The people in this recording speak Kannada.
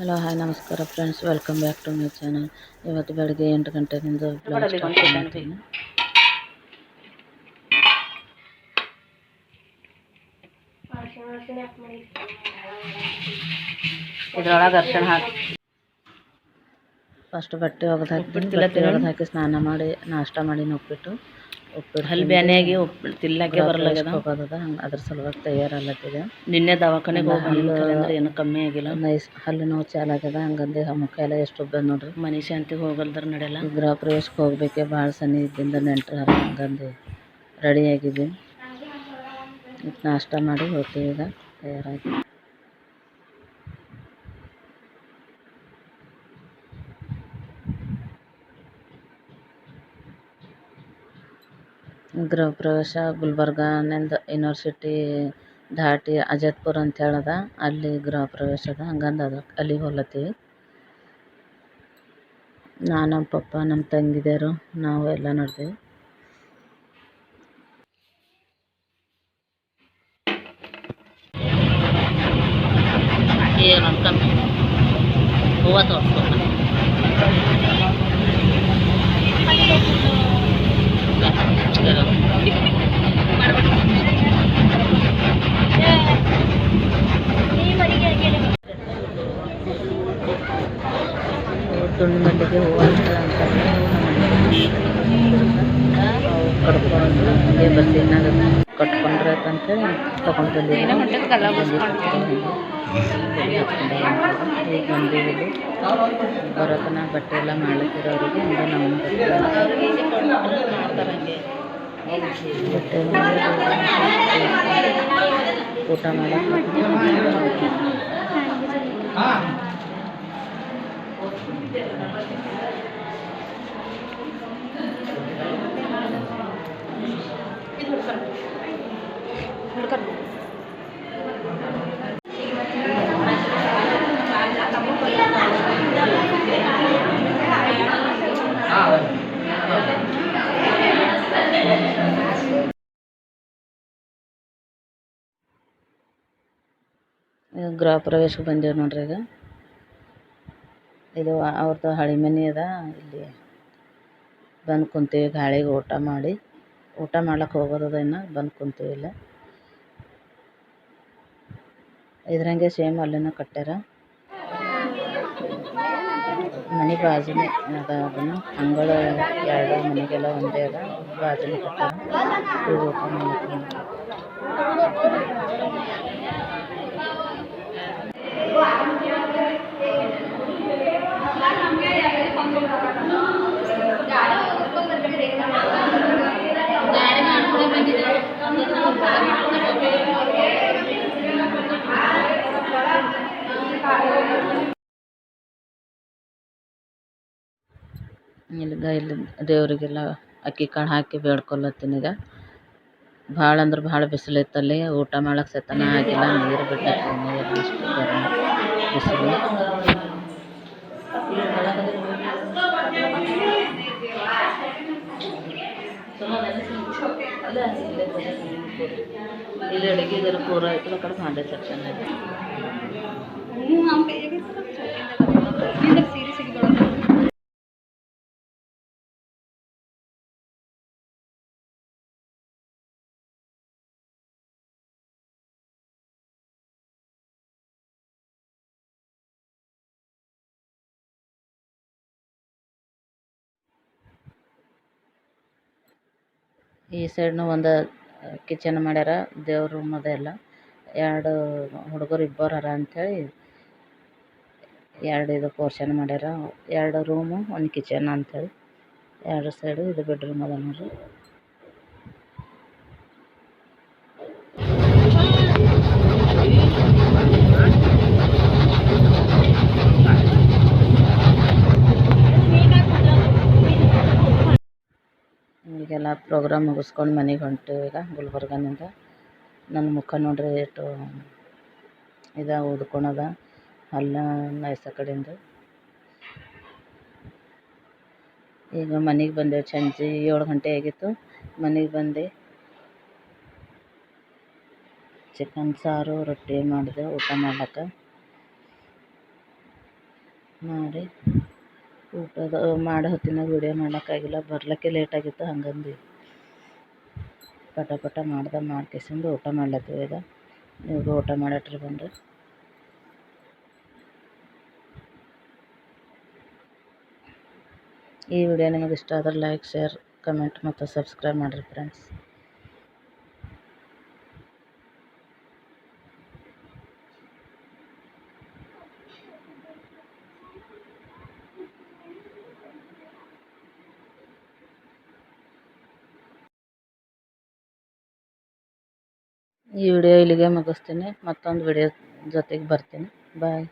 ಹಲೋ ಹಾಯ್ ನಮಸ್ಕಾರ friends, welcome back to my channel. ಇವತ್ತು ಬೆಳಗ್ಗೆ 8 ಗಂಟೆಯಿಂದ ಬ್ಲಾಗ್ ಸ್ಟಾರ್ಟ್ ಮಾಡ್ತೀನಿ. ಇದ್ರೊಳಗೆ ಅರ್ಶಿಣ ಹಾಕಿ ಫಸ್ಟ್ ಬಟ್ಟೆ ಒಗೆದು ಹಾಕ್ತೀನಿ. ಬಟ್ಟೆ ಒಗೆದು ಹಾಕಿ ಸ್ನಾನ ಮಾಡಿ ನಾಷ್ಟ ಮಾಡಿ ಉಪ್ಪಿಟ್ಟು ಹಲ್ ಬ್ಯಾನೆಯಾಗಿ ತಿಲ್ಲಕ್ಕೆ ಬರಲಾಗ್ಯದ. ಹೋಗೋದದ ಅದ್ರ ಸಲುವಾಗಿ ತಯಾರಲ್ಲತ್ತಿದೆ. ನಿನ್ನೆ ದವಾಖಾನೆಗೆ ಹೋಗಿ ಅಂದ್ರೆ ಏನು ಕಮ್ಮಿ ಆಗಿಲ್ಲ. ಹಲ್ಲು ನೋವು ಚಾಲಾಗ್ಯದ. ಹಂಗಂದು ಮುಖ ಎಲ್ಲ ಎಷ್ಟು ಉಬ್ಬದ ನೋಡ್ರಿ. ಮನೆ ಶಾಂತಿಗೆ ಹೋಗಲ್ದ್ರ ನಡೆಯಲ್ಲ. ಗೃಹ ಪ್ರವೇಶಕ್ಕೆ ಹೋಗ್ಬೇಕೆ ಭಾಳ ಸನಿ ಇದ್ದಿಂದ ನೆಂಟ್ರು ಹಂಗಂದು ರೆಡಿಯಾಗಿದ್ದೀನಿ. ನಾಷ್ಟ ಮಾಡಿ ಹೋಗ್ತೀವಿ. ಈಗ ತಯಾರಾಗಿ ಗೃಹ ಪ್ರವೇಶ ಗುಲ್ಬರ್ಗಾನಿಂದ ಯೂನಿವರ್ಸಿಟಿ ದಾಟಿ ಅಜತ್ಪುರ ಅಂತ ಹೇಳದ, ಅಲ್ಲಿ ಗೃಹ ಪ್ರವೇಶ ಅದ. ಹಂಗಂದು ಅಲ್ಲಿಗೆ ಹೋಗ್ಲತ್ತೀವಿ. ನಾನು, ನಮ್ಮ ಪಪ್ಪ, ನಮ್ಮ ತಂಗಿದೇರು, ನಾವು ಎಲ್ಲ ನೋಡ್ತೀವಿ. ಏನೊಂದು ಕಮ್ಮಿ ಹೂವು ತೋರಿಸ್ಬೇಕು. ತುಂಡು ಮಲ್ಲಿಗೆ ಹೂವು ಅಂತ ಕಟ್ಕೊಂಡು ಹಂಗೆ ಬಸ್ಸಿನಾಗ ಕಟ್ಕೊಂಡ್ರೆ ಅಂತೇಳಿ ತಗೊಂಡು ಬಂದಿದ್ದೀವಿ. ಈಗ ಬಂದೀವಿ. ಇಲ್ಲಿ ಬರೋತನ ಬಟ್ಟೆ ಎಲ್ಲ ಮಾಡ್ಲಿಕ್ಕಿರೋರಿಗೆ ಹಂಗೆ ನಾವು ಬಟ್ಟೆ ಊಟ ಮಾಡಕ್ಕೆ ಗೃಹ ಪ್ರವೇಶಕ್ಕೆ ಬಂದೇವು ನೋಡ್ರಿ. ಈಗ ಇದು ಅವ್ರದ್ದು ಹಳೆ ಮನೆ ಅದ. ಇಲ್ಲಿ ಬಂದು ಕುಂತೀವಿ. ಗಾಳಿಗೆ ಊಟ ಮಾಡ್ಲಿಕ್ಕೆ ಹೋಗೋದದ. ಇನ್ನು ಬಂದು ಕುಂತೀವಿ. ಇಲ್ಲ ಇದ್ರಂಗೆ ಸೇಮ್ ಅಲ್ಲಿನ ಕಟ್ಟ್ಯಾರ. ಮನೆ ಬಾಜುನೇ ಅದ. ಅದನ್ನು ಅಂಗಳ ಎರಡು ಮನೆಗೆಲ್ಲ ಒಂದೇ ಅದ. ಬಾಜುನೇ ಕಟ್ಟ್ಯಾರ. ಈಗ ಊಟ ಮಾಡ್ಲಿಕ್ಕೆ ಇಲ್ಲಿ ದೇವರಿಗೆಲ್ಲ ಅಕ್ಕಿ ಕಾಳು ಹಾಕಿ ಬೇಡ್ಕೊಳತ್ತೀನಿ. ಈಗ ಭಾಳ ಅಂದ್ರೆ ಭಾಳ ಬಿಸಿಲು ಇತ್ತಲ್ಲಿ. ಊಟ ಮಾಡಕ್ಕೆ ಸತನ ಆಗಿಲ್ಲ. ನೀರು ಬಿಟ್ಟೈತಿ. ನೀರು ಅಷ್ಟು ಗರಂ ಬಿಸಿಲು. ಇಲ್ಲಿ ಅಡುಗೆದೆಲ್ಲ ಪೂರ ಆಯ್ತು. ಕಡೆ ಭಾಂಡೆ ಸೆಕ್ಷನ್ ಆಯ್ತು. ಈ ಸೈಡ್ನು ಒಂದು ಕಿಚನ್ ಮಾಡ್ಯಾರ. ದೇವ್ರ ರೂಮ್ ಅದ. ಎಲ್ಲ ಎರಡು ಹುಡುಗರು ಇಬ್ಬರು ಹರ ಅಂಥೇಳಿ ಎರಡು ಇದು ಪೋರ್ಷನ್ ಮಾಡ್ಯಾರ. ಎರಡು ರೂಮು ಒಂದು ಕಿಚನ್ ಅಂಥೇಳಿ ಎರಡು ಸೈಡು ಇದು ಬೆಡ್ರೂಮ್ ಅದ ನೋಡ್ರಿ. ಈಗೆಲ್ಲ ಪ್ರೋಗ್ರಾಮ್ ಮುಗಿಸ್ಕೊಂಡು ಮನೆಗೆ ಹೊಂಟೀವಿ. ಈಗ ಗುಲ್ಬರ್ಗನಿಂದ ನನ್ನ ಮುಖ ನೋಡ್ರಿ ಎಷ್ಟು ಊದ್ಕೊಳದ. ಹಲ್ಲ ನೈಸ ಕಡೆಯಿಂದ. ಈಗ ಮನೆಗೆ ಬಂದೆವು. ಸಂಜೆ 7 ಗಂಟೆ ಆಗಿತ್ತು. ಮನೆಗೆ ಬಂದು ಚಿಕನ್ ಸಾರು ರೊಟ್ಟಿ ಮಾಡಿದೆ ಊಟ ಮಾಡ್ಲಿಕ್ಕೆ. ಮಾಡಿ ಊಟದ ಮಾಡೋ ಹೊತ್ತಿನಾಗ ವಿಡಿಯೋ ಮಾಡೋಕ್ಕಾಗಿಲ್ಲ, ಬರ್ಲಿಕ್ಕೆ ಲೇಟ್ ಆಗಿತ್ತು. ಹಂಗಂದು ಪಟ ಪಟ ಮಾಡ್ಕೇಸಿಂದು ಊಟ ಮಾಡ್ಲತ್ತೀವಿ. ಈಗ ನೀವು ಊಟ ಮಾಡಟ್ರಿ ಬಂದು. ಈ ವಿಡಿಯೋ ನಿಮಗೆ ಇಷ್ಟ ಆದ್ರೆ ಲೈಕ್, ಶೇರ್, ಕಮೆಂಟ್ ಮತ್ತು ಸಬ್ಸ್ಕ್ರೈಬ್ ಮಾಡಿರಿ ಫ್ರೆಂಡ್ಸ್. ಈ ವಿಡಿಯೋ ಇಲ್ಲಿಗೆ ಮುಗಿಸ್ತೀನಿ. ಮತ್ತೊಂದು ವಿಡಿಯೋ ಜೊತೆಗೆ ಬರ್ತೀನಿ. ಬಾಯ್.